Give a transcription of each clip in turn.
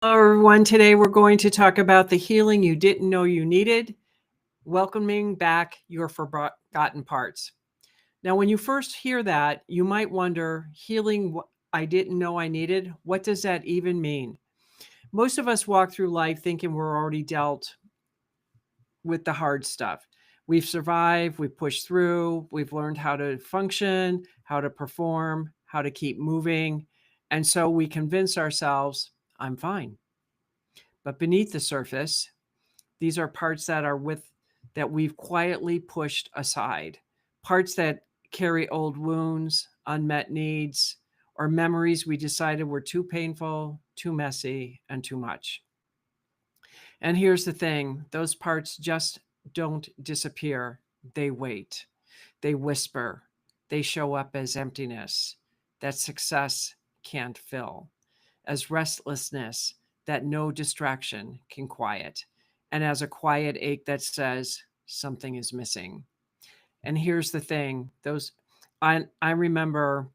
Hello, everyone. Today we're going to talk about the healing you didn't know you needed, welcoming back your forgotten parts. Now, when you first hear that, you might wonder, healing what I didn't know I needed, what does that even mean? Most of us walk through life thinking we're already dealt with the hard stuff. We've survived, we've pushed through, we've learned how to function, how to perform, how to keep moving. And so we convince ourselves, I'm fine. But beneath the surface, these are parts that we've quietly pushed aside, parts that carry old wounds, unmet needs, or memories we decided were too painful, too messy, and too much. And here's the thing, those parts just don't disappear. They wait, they whisper, they show up as emptiness that success can't fill, as restlessness that no distraction can quiet, and as a quiet ache that says something is missing. And here's the thing, I remember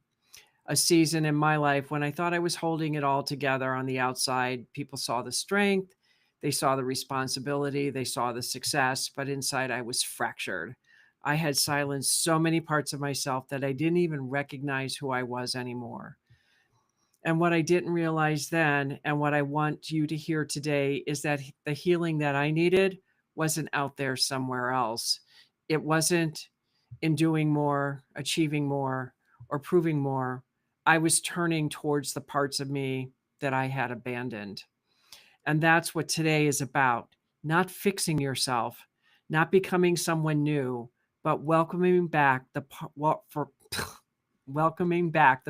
a season in my life when I thought I was holding it all together on the outside. People saw the strength, they saw the responsibility, they saw the success, but inside I was fractured. I had silenced so many parts of myself that I didn't even recognize who I was anymore. And what I didn't realize then, and what I want you to hear today, is that the healing that I needed wasn't out there somewhere else. It wasn't in doing more, achieving more, or proving more. I was turning towards the parts of me that I had abandoned. And that's what today is about, not fixing yourself, not becoming someone new, but welcoming back the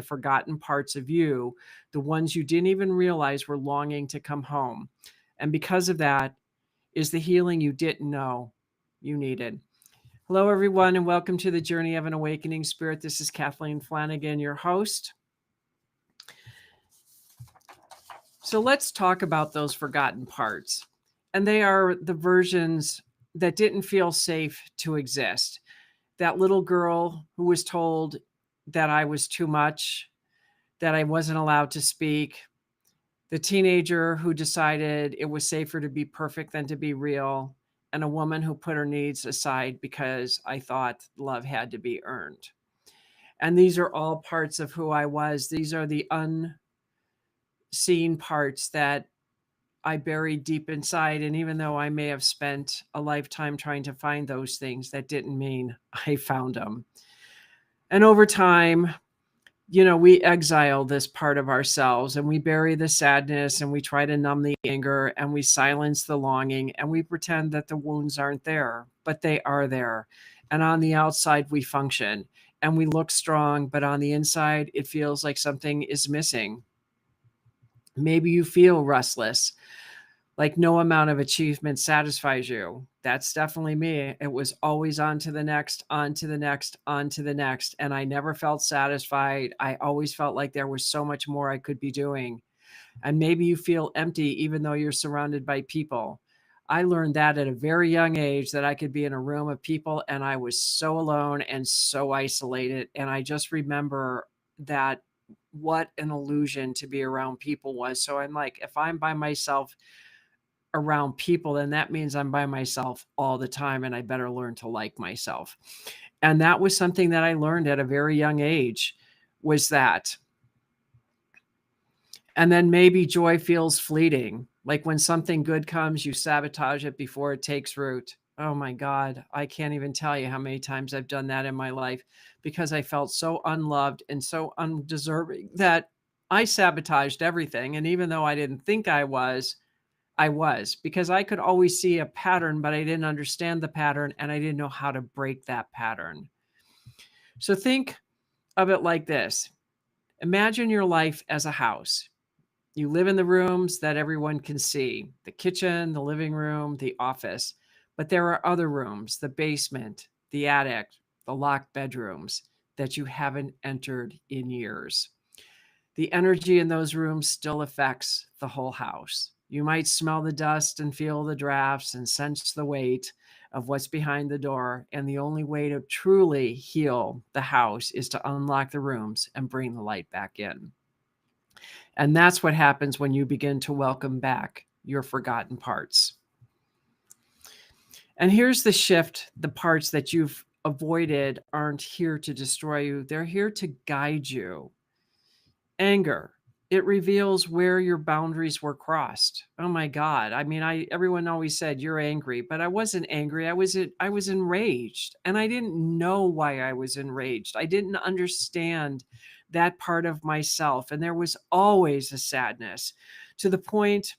forgotten parts of you, the ones you didn't even realize were longing to come home. And because of that is the healing you didn't know you needed. Hello, everyone, and welcome to the Journey of an Awakening Spirit. This is Kathleen Flanagan, your host. So let's talk about those forgotten parts. And they are the versions that didn't feel safe to exist. That little girl who was told that I was too much, that I wasn't allowed to speak, the teenager who decided it was safer to be perfect than to be real, and a woman who put her needs aside because I thought love had to be earned. And these are all parts of who I was. These are the unseen parts that I buried deep inside. And even though I may have spent a lifetime trying to find those things, that didn't mean I found them. And over time, we exile this part of ourselves and we bury the sadness and we try to numb the anger and we silence the longing and we pretend that the wounds aren't there, but they are there. And on the outside, we function and we look strong, but on the inside, it feels like something is missing. Maybe you feel restless, like no amount of achievement satisfies you. That's definitely me. It was always on to the next, on to the next, on to the next. And I never felt satisfied. I always felt like there was so much more I could be doing. And maybe you feel empty even though you're surrounded by people. I learned that at a very young age, that I could be in a room of people and I was so alone and so isolated. And I just remember that what an illusion to be around people was. So I'm like, if I'm by myself around people, then that means I'm by myself all the time and I better learn to like myself. And that was something that I learned at a very young age, was that. And then maybe joy feels fleeting. Like when something good comes, you sabotage it before it takes root. Oh my God, I can't even tell you how many times I've done that in my life because I felt so unloved and so undeserving that I sabotaged everything. And even though I didn't think I was, because I could always see a pattern, but I didn't understand the pattern and I didn't know how to break that pattern. So think of it like this. Imagine your life as a house. You live in the rooms that everyone can see, the kitchen, the living room, the office. But there are other rooms, the basement, the attic, the locked bedrooms that you haven't entered in years. The energy in those rooms still affects the whole house. You might smell the dust and feel the drafts and sense the weight of what's behind the door. And the only way to truly heal the house is to unlock the rooms and bring the light back in. And that's what happens when you begin to welcome back your forgotten parts. And here's the shift: the parts that you've avoided aren't here to destroy you, they're here to guide you. Anger, it reveals where your boundaries were crossed. Oh my God. I mean, everyone always said you're angry, but I wasn't angry. I was enraged, and I didn't know why I was enraged. I didn't understand that part of myself, and there was always a sadness to the point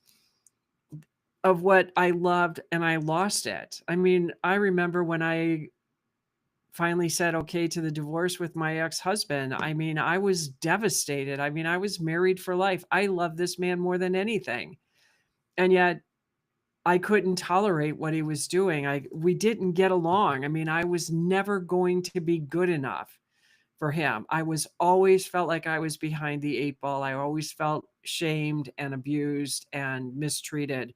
of what I loved and I lost it. I mean, I remember when I finally said okay to the divorce with my ex-husband. I mean, I was devastated. I mean, I was married for life. I love this man more than anything. And yet I couldn't tolerate what he was doing. We didn't get along. I mean, I was never going to be good enough for him. I was always felt like I was behind the eight ball. I always felt shamed and abused and mistreated.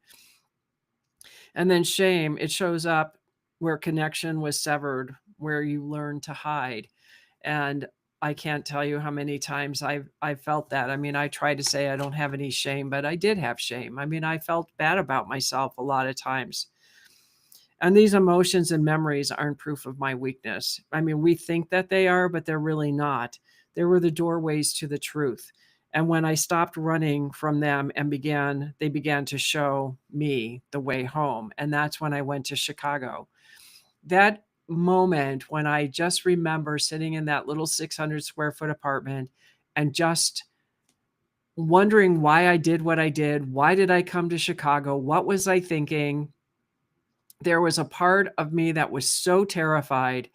And then shame, it shows up where connection was severed, where you learn to hide. And I can't tell you how many times I've felt that. I mean, I try to say I don't have any shame, but I did have shame. I mean, I felt bad about myself a lot of times. And these emotions and memories aren't proof of my weakness. I mean, we think that they are, but they're really not. They were the doorways to the truth. And when I stopped running from them and they began to show me the way home. And that's when I went to Chicago. That moment when I just remember sitting in that little 600 square foot apartment and just wondering why I did what I did. Why did I come to Chicago? What was I thinking? There was a part of me that was so terrified.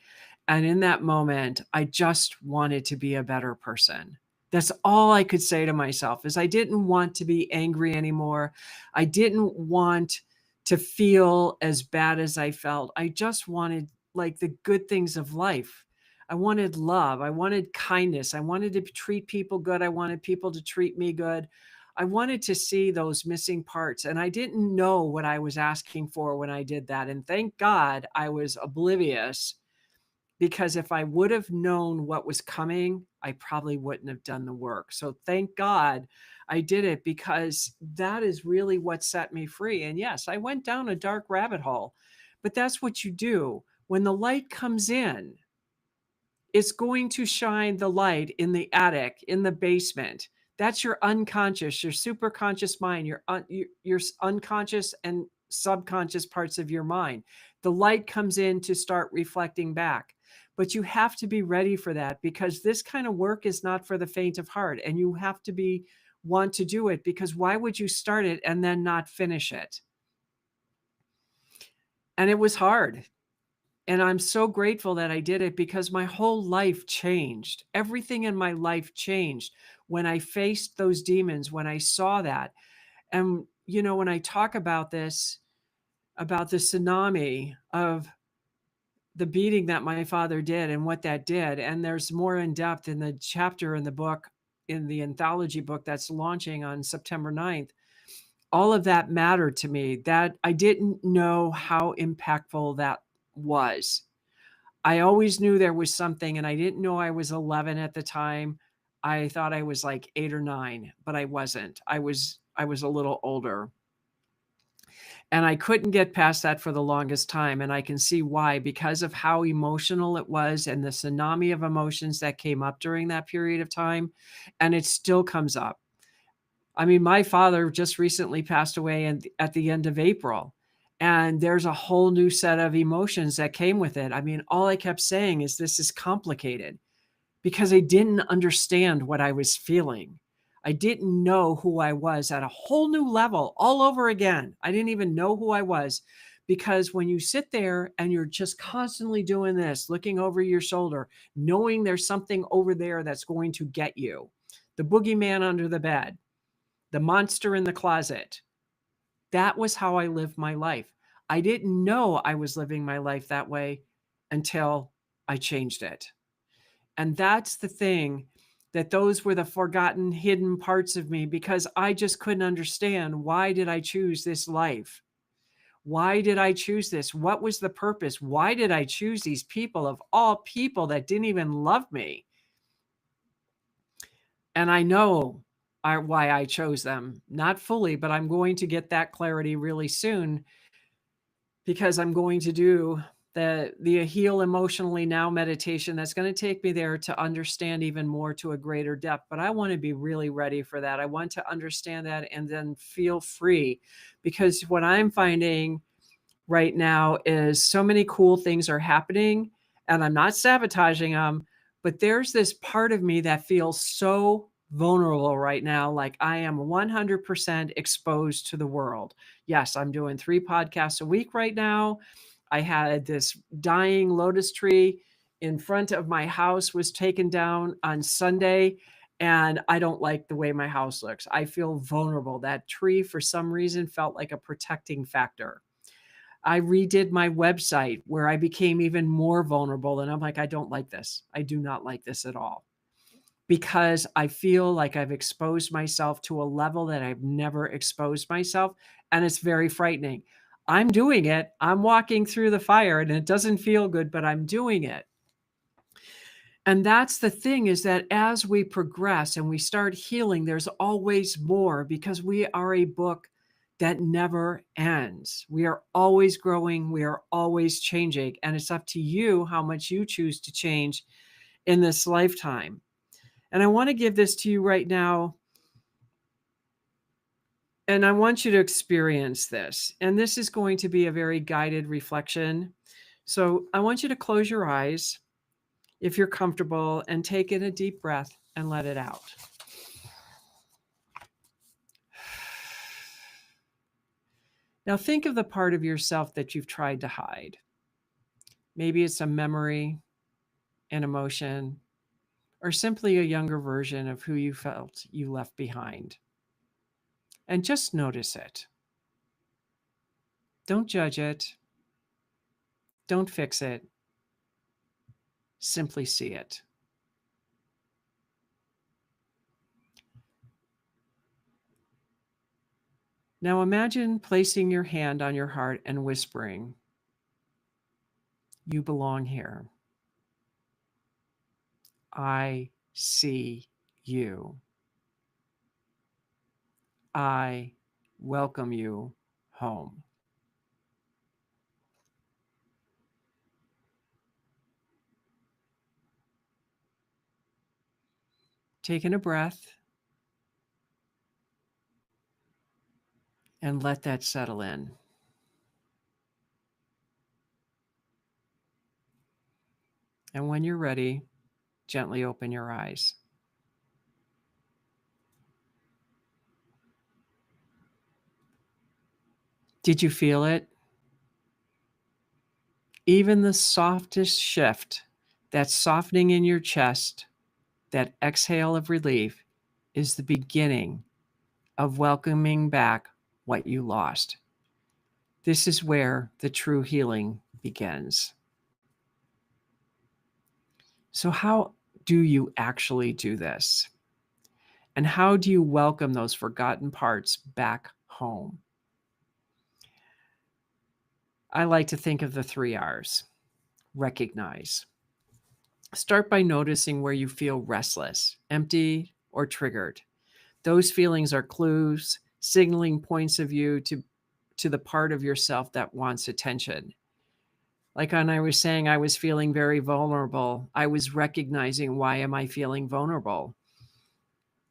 And in that moment, I just wanted to be a better person. That's all I could say to myself is I didn't want to be angry anymore. I didn't want to feel as bad as I felt. I just wanted like the good things of life. I wanted love. I wanted kindness. I wanted to treat people good. I wanted people to treat me good. I wanted to see those missing parts, and I didn't know what I was asking for when I did that. And thank God I was oblivious, because if I would have known what was coming, I probably wouldn't have done the work. So thank God I did it, because that is really what set me free. And yes, I went down a dark rabbit hole, but that's what you do. When the light comes in, it's going to shine the light in the attic, in the basement. That's your unconscious, your superconscious mind, your unconscious and subconscious parts of your mind. The light comes in to start reflecting back. But you have to be ready for that, because this kind of work is not for the faint of heart, and you have to want to do it, because why would you start it and then not finish it? And it was hard. And I'm so grateful that I did it, because my whole life changed. Everything in my life changed when I faced those demons, when I saw that. And, you know, when I talk about this, about the tsunami of the beating that my father did and what that did, and there's more in depth in the chapter in the book, in the anthology book that's launching on September 9th, all of that mattered to me. That I didn't know how impactful that was. I always knew there was something, and I didn't know I was 11 at the time. I thought I was like 8 or 9, but I wasn't. I was a little older. And I couldn't get past that for the longest time, and I can see why, because of how emotional it was and the tsunami of emotions that came up during that period of time, and it still comes up. I mean, my father just recently passed away at the end of April, and there's a whole new set of emotions that came with it. I mean, all I kept saying is, "This is complicated," because I didn't understand what I was feeling. I didn't know who I was at a whole new level all over again. I didn't even know who I was, because when you sit there and you're just constantly doing this, looking over your shoulder, knowing there's something over there that's going to get you, the boogeyman under the bed, the monster in the closet. That was how I lived my life. I didn't know I was living my life that way until I changed it. And that's the thing, that those were the forgotten, hidden parts of me, because I just couldn't understand, why did I choose this life? Why did I choose this? What was the purpose? Why did I choose these people, of all people, that didn't even love me? And I know why I chose them. Not fully, but I'm going to get that clarity really soon, because I'm going to do the Heal Emotionally Now meditation that's going to take me there to understand even more to a greater depth. But I want to be really ready for that. I want to understand that and then feel free, because what I'm finding right now is so many cool things are happening, and I'm not sabotaging them, but there's this part of me that feels so vulnerable right now, like I am 100% exposed to the world. Yes, I'm doing 3 podcasts a week right now. I had this dying lotus tree in front of my house was taken down on Sunday, and I don't like the way my house looks. I feel vulnerable. That tree, for some reason, felt like a protecting factor. I redid my website where I became even more vulnerable. And I'm like, I don't like this. I do not like this at all, because I feel like I've exposed myself to a level that I've never exposed myself. And it's very frightening. I'm doing it. I'm walking through the fire and it doesn't feel good, but I'm doing it. And that's the thing, is that as we progress and we start healing, there's always more, because we are a book that never ends. We are always growing. We are always changing. And it's up to you how much you choose to change in this lifetime. And I want to give this to you right now. And I want you to experience this. And this is going to be a very guided reflection. So I want you to close your eyes if you're comfortable, and take in a deep breath and let it out. Now think of the part of yourself that you've tried to hide. Maybe it's a memory, an emotion, or simply a younger version of who you felt you left behind. And just notice it. Don't judge it. Don't fix it. Simply see it. Now imagine placing your hand on your heart and whispering, "You belong here. I see you. I welcome you home." Taking a breath and let that settle in. And when you're ready, gently open your eyes. Did you feel it? Even the softest shift, that softening in your chest, that exhale of relief, is the beginning of welcoming back what you lost. This is where the true healing begins. So, how do you actually do this? And how do you welcome those forgotten parts back home? I like to think of the 3 R's. Recognize. Start by noticing where you feel restless, empty, or triggered. Those feelings are clues, signaling points of view to the part of yourself that wants attention. Like when I was saying I was feeling very vulnerable, I was recognizing, why am I feeling vulnerable?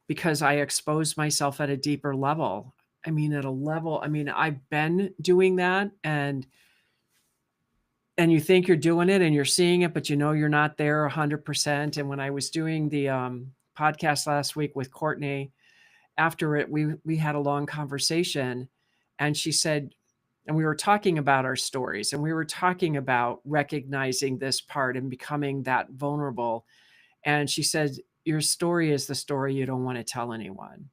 Because I exposed myself at a deeper level. I've been doing that, and you think you're doing it and you're seeing it, but you're not there 100%. And when I was doing the podcast last week with Courtney, after it, we had a long conversation, and she said, and we were talking about our stories, and we were talking about recognizing this part and becoming that vulnerable. And she said, your story is the story you don't want to tell anyone.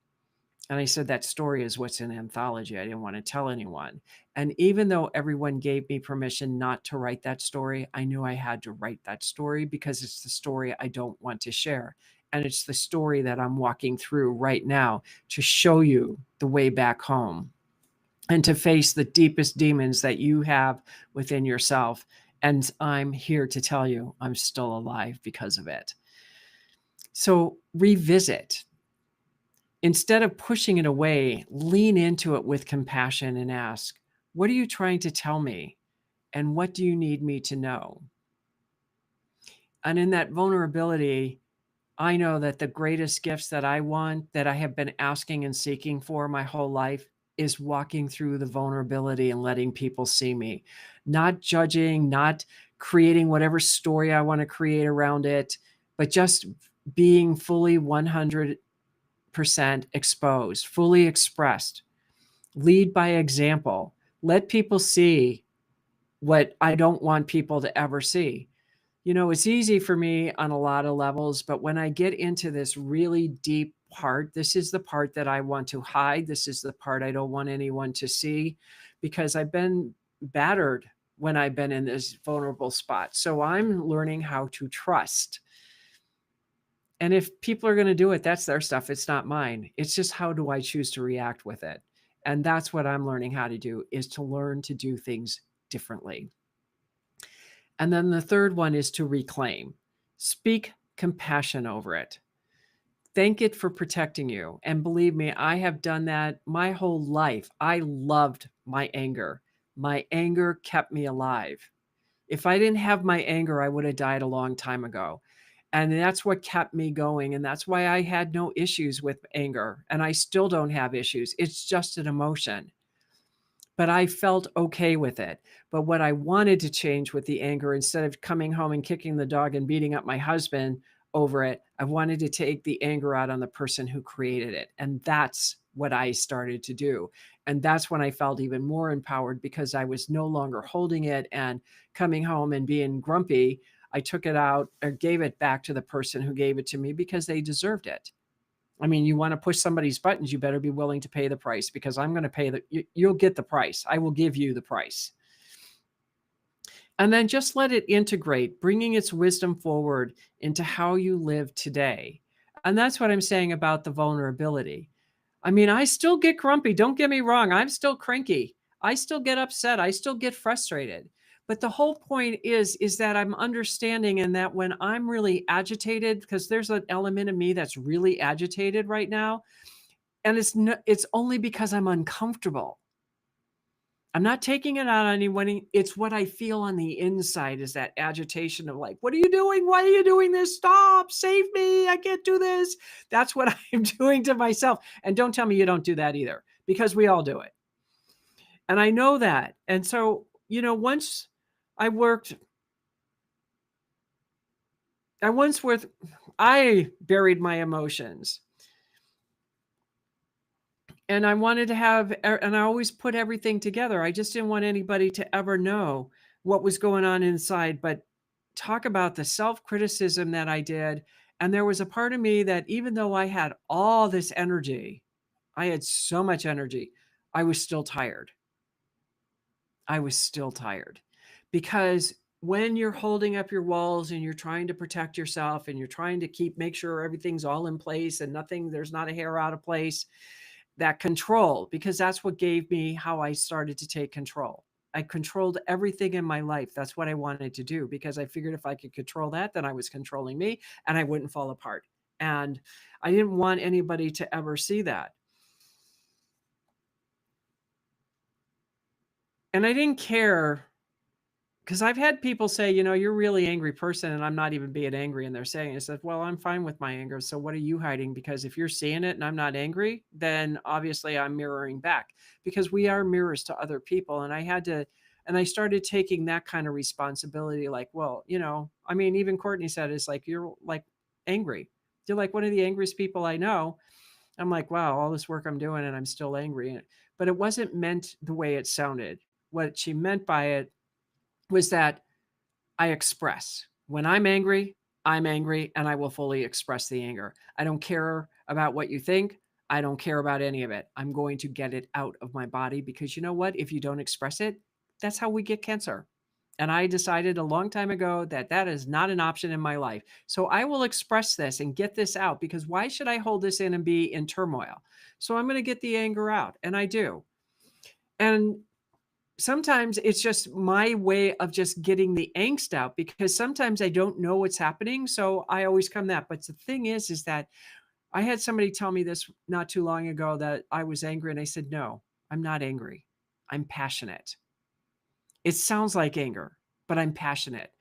And I said, that story is what's in Anthology. I didn't want to tell anyone. And even though everyone gave me permission not to write that story, I knew I had to write that story, because it's the story I don't want to share. And it's the story that I'm walking through right now to show you the way back home, and to face the deepest demons that you have within yourself. And I'm here to tell you I'm still alive because of it. So revisit. Instead of pushing it away, lean into it with compassion and ask, what are you trying to tell me? And what do you need me to know? And in that vulnerability, I know that the greatest gifts that I want, that I have been asking and seeking for my whole life, is walking through the vulnerability and letting people see me, not judging, not creating whatever story I want to create around it, but just being fully 100% exposed, fully expressed. Lead by example. Let people see what I don't want people to ever see. It's easy for me on a lot of levels, but when I get into this really deep part, this is the part that I want to hide. This is the part I don't want anyone to see, because I've been battered when I've been in this vulnerable spot. So I'm learning how to trust. And if people are going to do it, that's their stuff. It's not mine. It's just, how do I choose to react with it? And that's what I'm learning how to do, is to learn to do things differently. And then the third one is to reclaim. Speak compassion over it. Thank it for protecting you. And believe me, I have done that my whole life. I loved my anger. My anger kept me alive. If I didn't have my anger, I would have died a long time ago. And that's what kept me going. And that's why I had no issues with anger. And I still don't have issues. It's just an emotion. But I felt okay with it. But what I wanted to change with the anger, instead of coming home and kicking the dog and beating up my husband over it, I wanted to take the anger out on the person who created it. And that's what I started to do. And that's when I felt even more empowered, because I was no longer holding it and coming home and being grumpy. I took it out, or gave it back to the person who gave it to me, because they deserved it. I mean, you want to push somebody's buttons, you better be willing to pay the price, because I'm going to pay you'll get the price. I will give you the price. And then just let it integrate, bringing its wisdom forward into how you live today. And that's what I'm saying about the vulnerability. I mean, I still get grumpy. Don't get me wrong. I'm still cranky. I still get upset. I still get frustrated. But the whole point is that I'm understanding, and that when I'm really agitated, because there's an element of me that's really agitated right now, and it's only because I'm uncomfortable. I'm not taking it out on anyone. It's what I feel on the inside, is that agitation of like, what are you doing? Why are you doing this? Stop, save me. I can't do this. That's what I'm doing to myself. And don't tell me you don't do that either, because we all do it. And I know that. And so, once I worked, I buried my emotions. And I wanted to and I always put everything together. I just didn't want anybody to ever know what was going on inside. But talk about the self-criticism that I did. And there was a part of me that, even though I had all this energy, I had so much energy, I was still tired. I was still tired, because when you're holding up your walls and you're trying to protect yourself, and you're trying to make sure everything's all in place and there's not a hair out of place, that control, because that's what gave me how I started to take control. I controlled everything in my life. That's what I wanted to do, because I figured if I could control that, then I was controlling me and I wouldn't fall apart. And I didn't want anybody to ever see that. And I didn't care, because I've had people say, you're a really angry person, and I'm not even being angry. And they're saying, I said, well, I'm fine with my anger. So what are you hiding? Because if you're seeing it and I'm not angry, then obviously I'm mirroring back, because we are mirrors to other people. And I started taking that kind of responsibility. Like, well, I mean, even Courtney said, it's like, you're like angry. You're like one of the angriest people I know. I'm like, wow, all this work I'm doing and I'm still angry. But it wasn't meant the way it sounded. What she meant by it was that I express. When I'm angry, and I will fully express the anger. I don't care about what you think. I don't care about any of it. I'm going to get it out of my body, because you know what? If you don't express it, that's how we get cancer. And I decided a long time ago that that is not an option in my life. So I will express this and get this out, because why should I hold this in and be in turmoil? So I'm going to get the anger out, and I do. And sometimes it's just my way of just getting the angst out, because sometimes I don't know what's happening. So I always come that. But the thing is that I had somebody tell me this not too long ago that I was angry, and I said, no, I'm not angry. I'm passionate. It sounds like anger, but I'm passionate.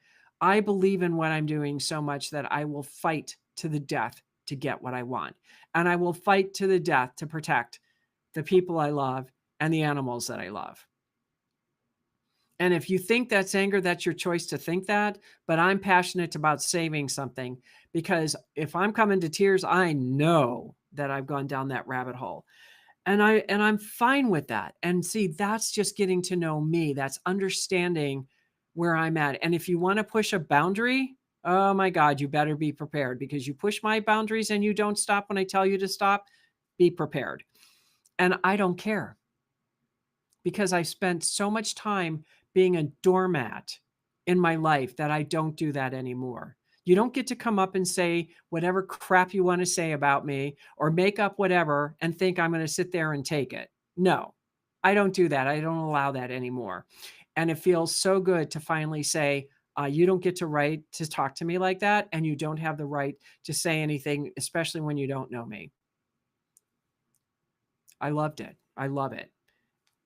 I believe in what I'm doing so much that I will fight to the death to get what I want. And I will fight to the death to protect the people I love and the animals that I love. And if you think that's anger, that's your choice to think that. But I'm passionate about saving something, because if I'm coming to tears, I know that I've gone down that rabbit hole. And I'm fine with that. And see, that's just getting to know me. That's understanding where I'm at. And if you want to push a boundary, oh my God, you better be prepared, because you push my boundaries and you don't stop when I tell you to stop, be prepared. And I don't care, because I spent so much time being a doormat in my life that I don't do that anymore. You don't get to come up and say whatever crap you want to say about me, or make up whatever and think I'm going to sit there and take it. No, I don't do that. I don't allow that anymore. And it feels so good to finally say, you don't get to right to talk to me like that. And you don't have the right to say anything, especially when you don't know me. I loved it. I love it.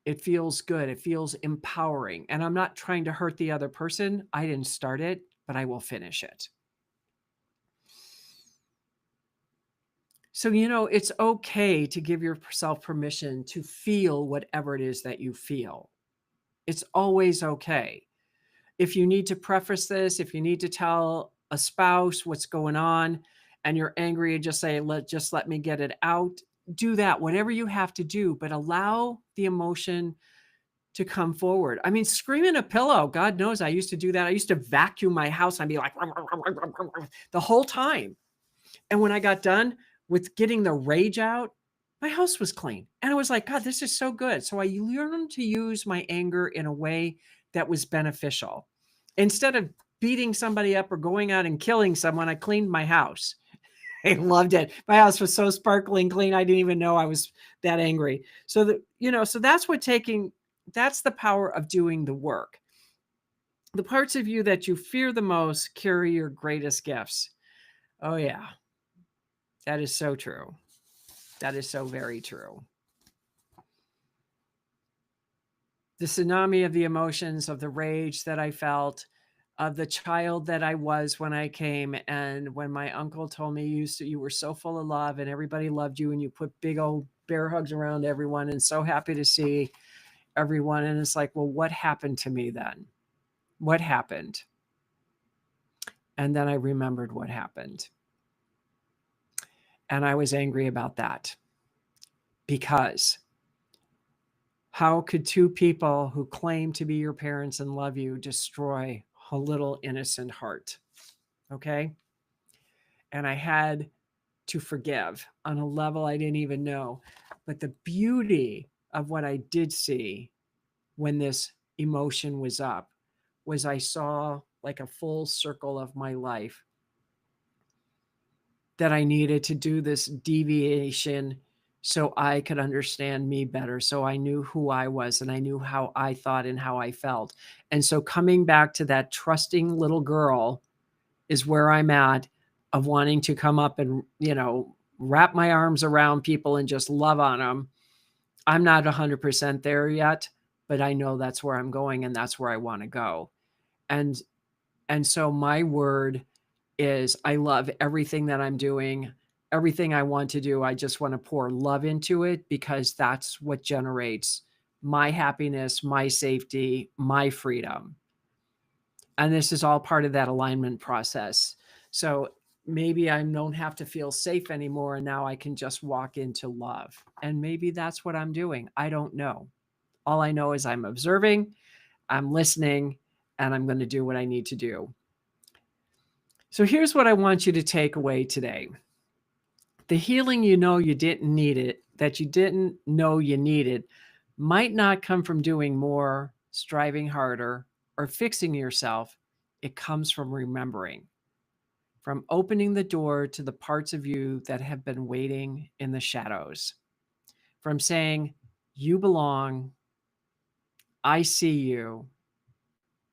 It feels good. It feels empowering. And I'm not trying to hurt the other person. I didn't start it, but I will finish it. So, it's okay to give yourself permission to feel whatever it is that you feel. It's always okay. If you need to preface this, if you need to tell a spouse what's going on and you're angry, and just say, just let me get it out, do that, whatever you have to do, but allow the emotion to come forward. I mean, scream in a pillow. God knows I used to do that. I used to vacuum my house and be like the whole time. And when I got done with getting the rage out, my house was clean. And I was like, God, this is so good. So I learned to use my anger in a way that was beneficial. Instead of beating somebody up or going out and killing someone, I cleaned my house. I loved it. My house was so sparkling clean. I didn't even know I was that angry. So so that's the power of doing the work. The parts of you that you fear the most carry your greatest gifts. Oh yeah. That is so true. That is so very true. The tsunami of the emotions, of the rage that I felt, of the child that I was when I came, and when my uncle told me you were so full of love and everybody loved you, and you put big old bear hugs around everyone, and so happy to see everyone. And it's like, well, what happened to me then? What happened? And then I remembered what happened. And I was angry about that, because how could two people who claim to be your parents and love you destroy a little innocent heart? Okay. And I had to forgive on a level I didn't even know. But the beauty of what I did see when this emotion was up was I saw like a full circle of my life, that I needed to do this deviation so I could understand me better. So I knew who I was, and I knew how I thought and how I felt. And so coming back to that trusting little girl is where I'm at, of wanting to come up and, wrap my arms around people and just love on them. I'm not 100% there yet, but I know that's where I'm going, and that's where I want to go. And so my word is, I love everything that I'm doing, everything I want to do. I just want to pour love into it, because that's what generates my happiness, my safety, my freedom. And this is all part of that alignment process. So maybe I don't have to feel safe anymore, and now I can just walk into love. And maybe that's what I'm doing. I don't know. All I know is I'm observing, I'm listening, and I'm going to do what I need to do. So here's what I want you to take away today. The healing you didn't need it, that you didn't know you needed, might not come from doing more, striving harder, or fixing yourself. It comes from remembering, from opening the door to the parts of you that have been waiting in the shadows, from saying, you belong, I see you,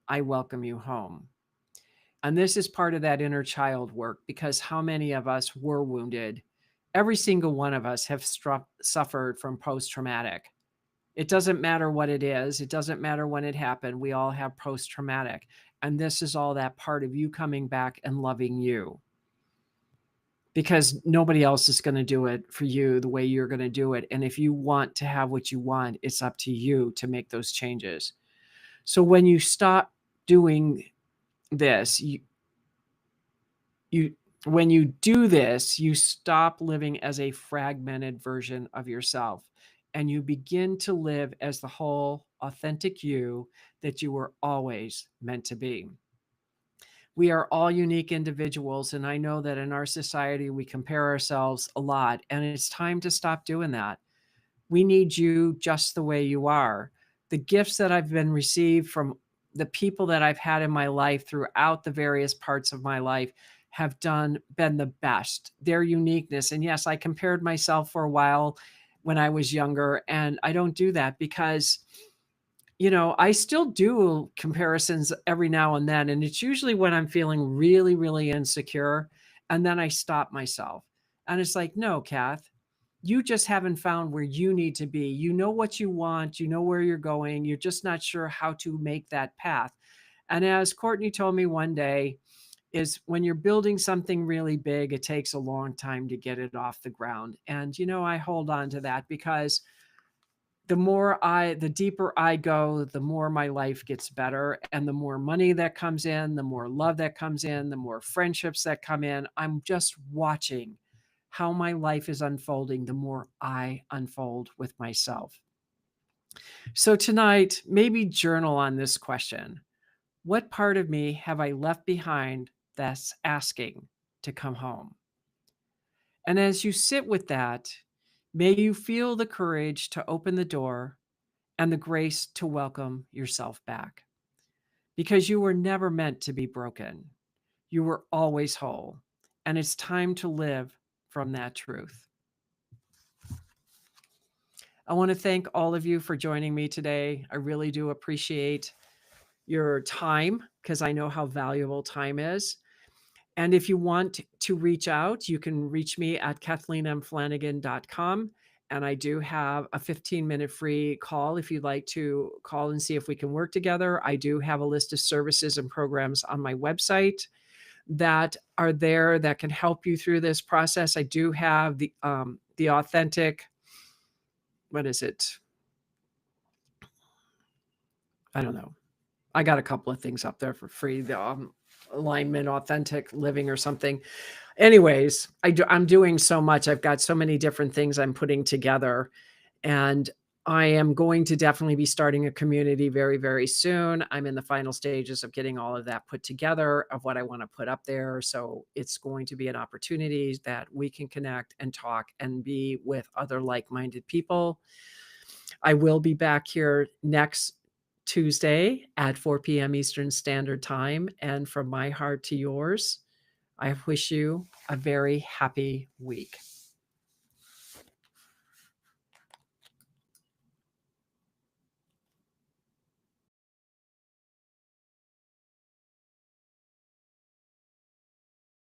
I welcome you home. And this is part of that inner child work, because how many of us were wounded Every single one of us have suffered from post-traumatic. It doesn't matter what it is. It doesn't matter when it happened. We all have post-traumatic. And this is all that part of you coming back and loving you. Because nobody else is going to do it for you the way you're going to do it. And if you want to have what you want, it's up to you to make those changes. So when you stop doing this, when you do this, you stop living as a fragmented version of yourself and you begin to live as the whole authentic you that you were always meant to be. We are all unique individuals, and I know that in our society we compare ourselves a lot, and it's time to stop doing that. We need you just the way you are. The gifts that I've been received from the people that I've had in my life throughout the various parts of my life have been the best. Their uniqueness. And yes, I compared myself for a while when I was younger, and I don't do that because I still do comparisons every now and then, and it's usually when I'm feeling really, really insecure, and then I stop myself. And it's like, no, Kath, you just haven't found where you need to be. You know what you want, you know where you're going, you're just not sure how to make that path. And as Courtney told me one day, is when you're building something really big, it takes a long time to get it off the ground. And, I hold on to that because the deeper I go, the more my life gets better. And the more money that comes in, the more love that comes in, the more friendships that come in. I'm just watching how my life is unfolding, the more I unfold with myself. So tonight, maybe journal on this question. What part of me have I left behind that's asking to come home? And as you sit with that, may you feel the courage to open the door and the grace to welcome yourself back. Because you were never meant to be broken. You were always whole. And it's time to live from that truth. I want to thank all of you for joining me today. I really do appreciate your time because I know how valuable time is. And if you want to reach out, you can reach me at KathleenMFlanagan.com. And I do have a 15-minute free call if you'd like to call and see if we can work together. I do have a list of services and programs on my website that are there that can help you through this process. I do have the authentic, what is it? I don't know. I got a couple of things up there for free. The alignment, authentic living or something. Anyways, I'm doing so much. I've got so many different things I'm putting together, and I am going to definitely be starting a community very, very soon. I'm in the final stages of getting all of that put together of what I want to put up there. So it's going to be an opportunity that we can connect and talk and be with other like-minded people. I will be back here next Tuesday at 4 p.m. Eastern Standard Time. And from my heart to yours, I wish you a very happy week.